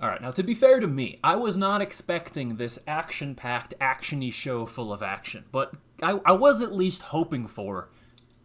Alright, now to be fair to me, I was not expecting this action-packed, action-y show full of action, but I was at least hoping for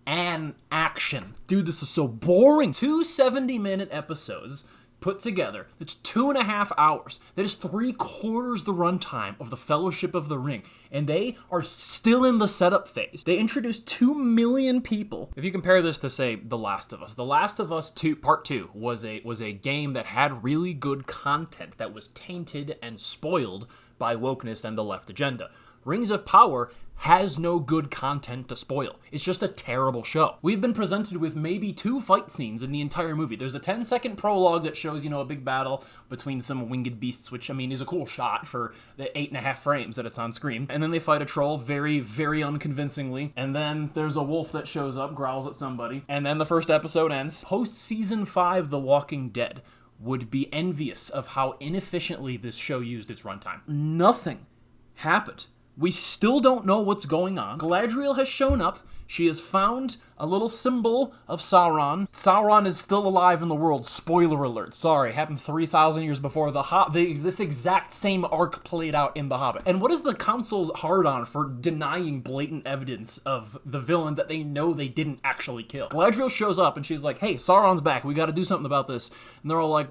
an action. Dude, this is so boring. 2 70-minute episodes put together. It's 2.5 hours. That is 3/4 the runtime of the Fellowship of the Ring, and they are still in the setup phase. They introduced 2 million people. If you compare this to, say, The Last of Us, The Last of Us 2 Part 2 was a game that had really good content that was tainted and spoiled by wokeness and the left agenda. Rings of Power has no good content to spoil. It's just a terrible show. We've been presented with maybe 2 fight scenes in the entire movie. There's a 10-second prologue that shows, a big battle between some winged beasts, which, is a cool shot for the 8.5 frames that it's on screen. And then they fight a troll very, very unconvincingly. And then there's a wolf that shows up, growls at somebody. And then the first episode ends. Post-season 5, The Walking Dead would be envious of how inefficiently this show used its runtime. Nothing happened. We still don't know what's going on. Galadriel has shown up. She has found a little symbol of Sauron. Sauron is still alive in the world. Spoiler alert. Sorry, happened 3,000 years before this exact same arc played out in The Hobbit. And what is the council's hard-on for denying blatant evidence of the villain that they know they didn't actually kill? Galadriel shows up and she's like, hey, Sauron's back. We gotta do something about this. And they're all like,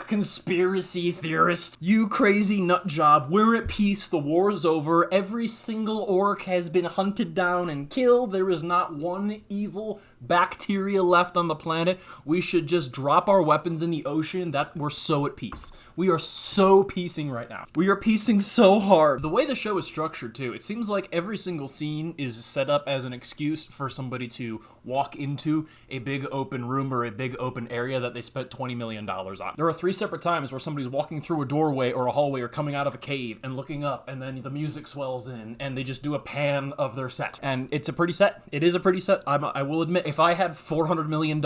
conspiracy theorist, you crazy nut job, we're at peace, the war's over, every single orc has been hunted down and killed, there is not one evil bacteria left on the planet, we should just drop our weapons in the ocean, that we're so at peace. We are so piecing right now. We are piecing so hard. The way the show is structured, too, it seems like every single scene is set up as an excuse for somebody to walk into a big open room or a big open area that they spent $20 million on. There are 3 separate times where somebody's walking through a doorway or a hallway or coming out of a cave and looking up, and then the music swells in, and they just do a pan of their set. And it's a pretty set. It is a pretty set. I will admit, if I had $400 million,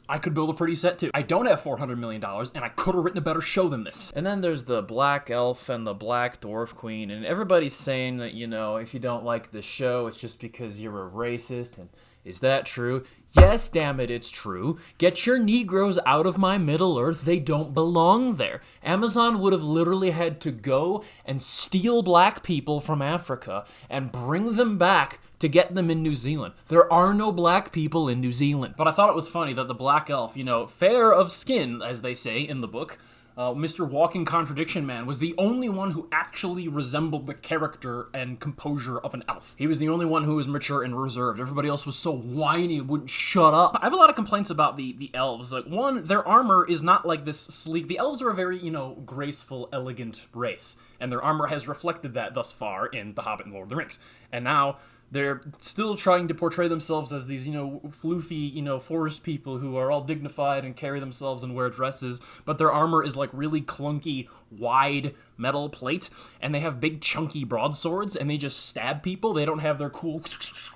I could build a pretty set too. I don't have $400 million, and I could have written a better show than this. And then there's the Black Elf and the Black Dwarf Queen, and everybody's saying that, if you don't like the show, it's just because you're a racist, and is that true? Yes, damn it, it's true. Get your Negroes out of my Middle Earth. They don't belong there. Amazon would have literally had to go and steal black people from Africa and bring them back to get them in New Zealand. There are no black people in New Zealand. But I thought it was funny that the Black Elf, fair of skin, as they say in the book, Mr. Walking Contradiction Man was the only one who actually resembled the character and composure of an elf. He was the only one who was mature and reserved. Everybody else was so whiny and wouldn't shut up. I have a lot of complaints about the elves. Like, one, their armor is not like this sleek. The elves are a very, graceful, elegant race, and their armor has reflected that thus far in The Hobbit and Lord of the Rings. And now they're still trying to portray themselves as these, floofy, forest people who are all dignified and carry themselves and wear dresses, but their armor is like really clunky, wide metal plate, and they have big, chunky broadswords, and they just stab people. They don't have their cool,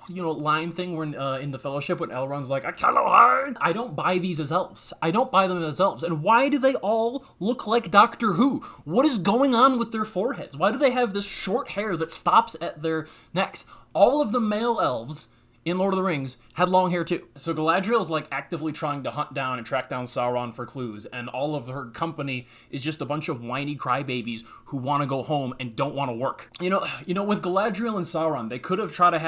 line thing when in the Fellowship when Elrond's like, I can't hide. I don't buy these as elves. I don't buy them as elves. And why do they all look like Doctor Who? What is going on with their foreheads? Why do they have this short hair that stops at their necks? All of the male elves in Lord of the Rings had long hair too. So Galadriel's actively trying to hunt down and track down Sauron for clues, and all of her company is just a bunch of whiny crybabies who want to go home and don't want to work. With Galadriel and Sauron, they could have tried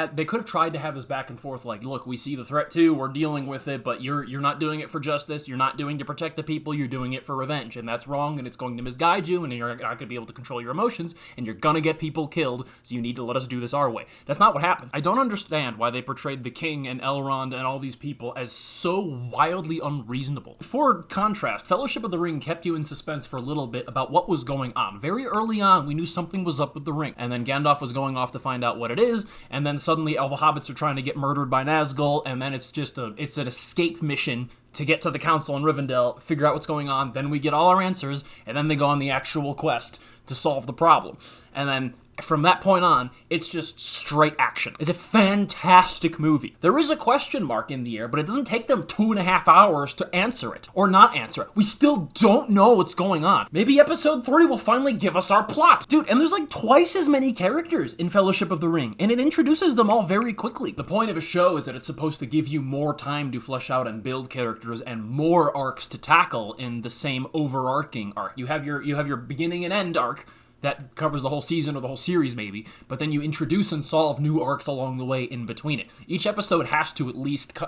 to have this back and forth, like, look, we see the threat too, we're dealing with it, but you're not doing it for justice, you're not doing it to protect the people, you're doing it for revenge, and that's wrong, and it's going to misguide you, and you're not going to be able to control your emotions, and you're gonna get people killed, so you need to let us do this our way. That's not what happens. I don't understand why they portrayed the king and Elrond and all these people as so wildly unreasonable. For contrast, Fellowship of the Ring kept you in suspense for a little bit about what was going on. Very early on, we knew something was up with the ring, and then Gandalf was going off to find out what it is, and then suddenly all the hobbits are trying to get murdered by Nazgul, and then it's an escape mission to get to the council in Rivendell, figure out what's going on, then we get all our answers, and then they go on the actual quest to solve the problem. And then From that point on, it's just straight action. It's a fantastic movie. There is a question mark in the air, but it doesn't take them 2.5 hours to answer it, or not answer it. We still don't know what's going on. Maybe episode 3 will finally give us our plot. Dude, and there's like twice as many characters in Fellowship of the Ring, and it introduces them all very quickly. The point of a show is that it's supposed to give you more time to flesh out and build characters and more arcs to tackle in the same overarching arc. You have your beginning and end arc, that covers the whole season or the whole series maybe, but then you introduce and solve new arcs along the way in between it. Each episode has to at least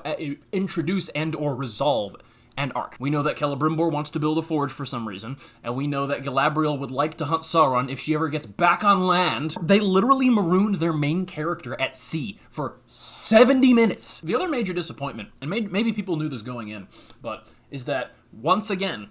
introduce and or resolve an arc. We know that Celebrimbor wants to build a forge for some reason, and we know that Galadriel would like to hunt Sauron if she ever gets back on land. They literally marooned their main character at sea for 70 minutes. The other major disappointment, and maybe people knew this going in, but is that once again,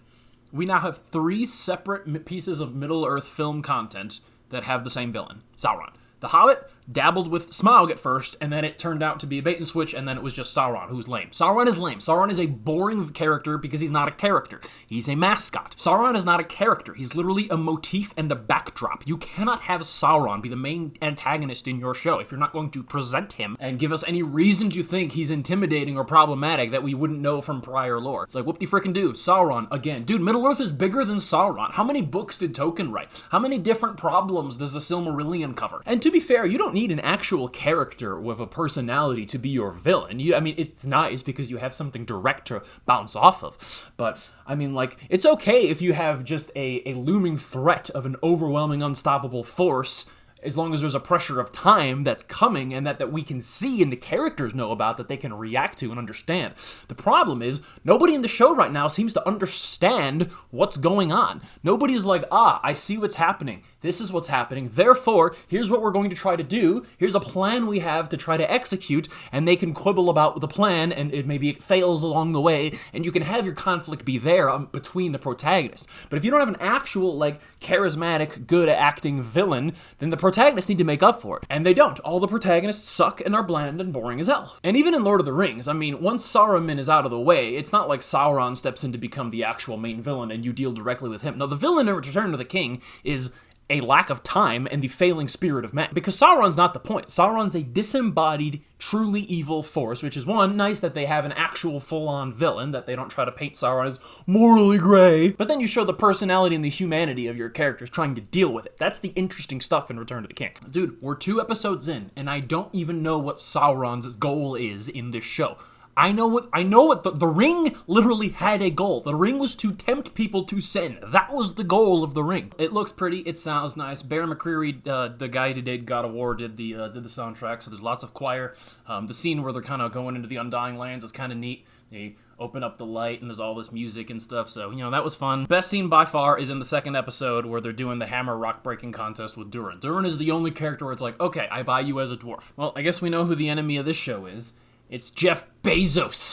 we now have 3 separate pieces of Middle-earth film content that have the same villain, Sauron. The Hobbit dabbled with Smaug at first, and then it turned out to be a bait and switch, and then it was just Sauron, who's lame. Sauron is lame. Sauron is a boring character because he's not a character. He's a mascot. Sauron is not a character. He's literally a motif and a backdrop. You cannot have Sauron be the main antagonist in your show if you're not going to present him and give us any reason to think he's intimidating or problematic that we wouldn't know from prior lore. It's like, whoop-de-frickin-do, Sauron, again. Dude, Middle-earth is bigger than Sauron. How many books did Tolkien write? How many different problems does the Silmarillion cover? And to be fair, you don't need an actual character with a personality to be your villain. I mean, it's nice because you have something direct to bounce off of. But, I mean, like, it's okay if you have just a looming threat of an overwhelming, unstoppable force, as long as there's a pressure of time that's coming and that we can see and the characters know about, that they can react to and understand. The problem is, nobody in the show right now seems to understand what's going on. Nobody is like, I see what's happening. This is what's happening. Therefore, here's what we're going to try to do. Here's a plan we have to try to execute, and they can quibble about the plan, and maybe it fails along the way, and you can have your conflict be there between the protagonists. But if you don't have an actual, like, charismatic, good acting villain, then the protagonists need to make up for it. And they don't. All the protagonists suck and are bland and boring as hell. And even in Lord of the Rings, I mean, once Saruman is out of the way, it's not like Sauron steps in to become the actual main villain and you deal directly with him. No, the villain in Return of the King is a lack of time and the failing spirit of man. Because Sauron's not the point. Sauron's a disembodied, truly evil force, which is, one, nice that they have an actual full-on villain, that they don't try to paint Sauron as morally gray. But then you show the personality and the humanity of your characters trying to deal with it. That's the interesting stuff in Return of the King. Dude, we're 2 episodes in, and I don't even know what Sauron's goal is in this show. I know what the ring literally had a goal. The ring was to tempt people to sin. That was the goal of the ring. It looks pretty. It sounds nice. Bear McCreary, the guy who did God of War, did the soundtrack. So there's lots of choir. The scene where they're kind of going into the Undying Lands is kind of neat. They open up the light and there's all this music and stuff. So, you know, that was fun. Best scene by far is in the 2nd episode where they're doing the hammer rock breaking contest with Durin. Durin is the only character where it's like, okay, I buy you as a dwarf. Well, I guess we know who the enemy of this show is. It's Jeff Bezos.